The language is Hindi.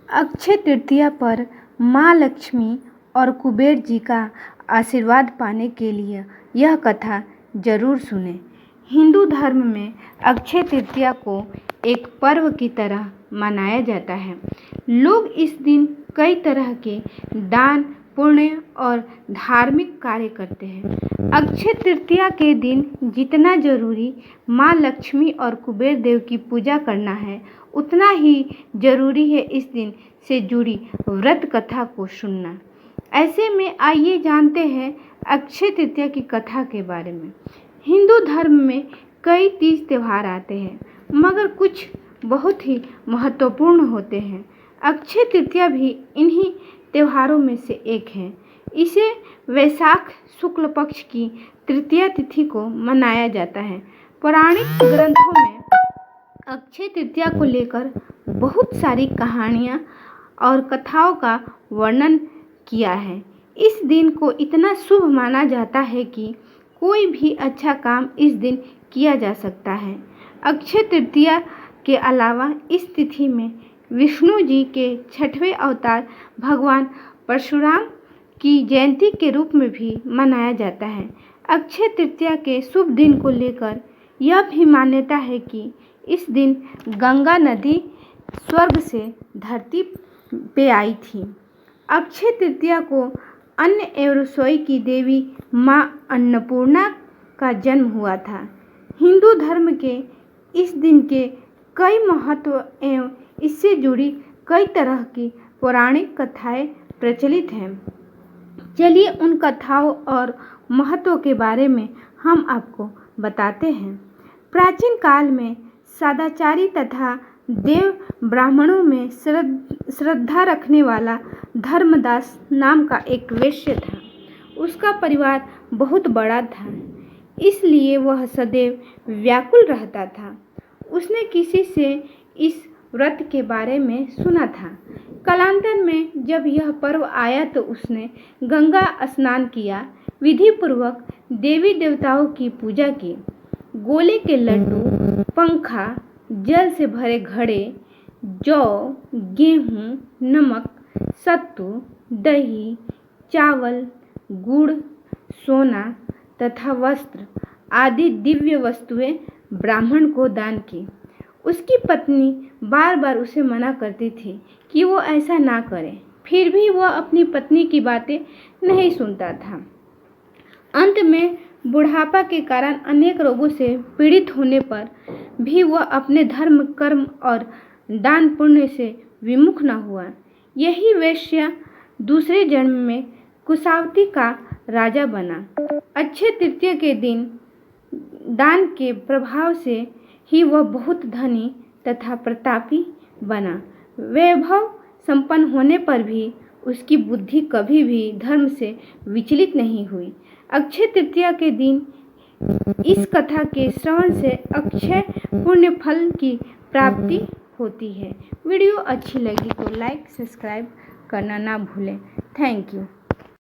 अक्षय तृतीया पर माँ लक्ष्मी और कुबेर जी का आशीर्वाद पाने के लिए यह कथा जरूर सुनें। हिंदू धर्म में अक्षय तृतीया को एक पर्व की तरह मनाया जाता है। लोग इस दिन कई तरह के दान, पुण्य और धार्मिक कार्य करते हैं। अक्षय तृतीया के दिन जितना जरूरी माँ लक्ष्मी और कुबेर देव की पूजा करना है, उतना ही जरूरी है इस दिन से जुड़ी व्रत कथा को सुनना। ऐसे में आइए जानते हैं अक्षय तृतीया की कथा के बारे में। हिंदू धर्म में कई तीज त्यौहार आते हैं, मगर कुछ बहुत ही महत्वपूर्ण होते हैं। अक्षय तृतीया भी इन्हीं त्योहारों में से एक है। इसे वैशाख शुक्ल पक्ष की तृतीया तिथि को मनाया जाता है। पौराणिक ग्रंथों में अक्षय तृतीया को लेकर बहुत सारी कहानियाँ और कथाओं का वर्णन किया है। इस दिन को इतना शुभ माना जाता है कि कोई भी अच्छा काम इस दिन किया जा सकता है। अक्षय तृतीया के अलावा इस तिथि में विष्णु जी के 6वें अवतार भगवान परशुराम की जयंती के रूप में भी मनाया जाता है। अक्षय तृतीया के शुभ दिन को लेकर यह भी मान्यता है कि इस दिन गंगा नदी स्वर्ग से धरती पे आई थी। अक्षय तृतीया को अन्न एवं रसोई की देवी माँ अन्नपूर्णा का जन्म हुआ था। हिंदू धर्म के इस दिन के कई महत्व एवं इससे जुड़ी कई तरह की पौराणिक कथाएं प्रचलित हैं। चलिए उन कथाओं और महत्व के बारे में हम आपको बताते हैं। प्राचीन काल में सदाचारी तथा देव ब्राह्मणों में श्रद्धा रखने वाला धर्मदास नाम का एक वैश्य था। उसका परिवार बहुत बड़ा था, इसलिए वह सदैव व्याकुल रहता था। उसने किसी से इस व्रत के बारे में सुना था। कालांतर में जब यह पर्व आया तो उसने गंगा स्नान किया, विधि पूर्वक देवी देवताओं की पूजा की। गोले के लड्डू, पंखा, जल से भरे घड़े, जौ, गेहूँ, नमक, सत्तू, दही, चावल, गुड़, सोना तथा वस्त्र आदि दिव्य वस्तुएं ब्राह्मण को दान की। उसकी पत्नी बार बार उसे मना करती थी कि वो ऐसा ना करे, फिर भी वह अपनी पत्नी की बातें नहीं सुनता था। अंत में बुढ़ापा के कारण अनेक रोगों से पीड़ित होने पर भी वह अपने धर्म, कर्म और दान पुण्य से विमुख न हुआ। यही वैश्य दूसरे जन्म में कुशावती का राजा बना। अक्षय तृतीया के दिन दान के प्रभाव से ही वह बहुत धनी तथा प्रतापी बना। वैभव संपन्न होने पर भी उसकी बुद्धि कभी भी धर्म से विचलित नहीं हुई। अक्षय तृतीया के दिन इस कथा के श्रवण से अक्षय पुण्य फल की प्राप्ति होती है। वीडियो अच्छी लगी तो लाइक, सब्सक्राइब करना ना भूलें। Thank you.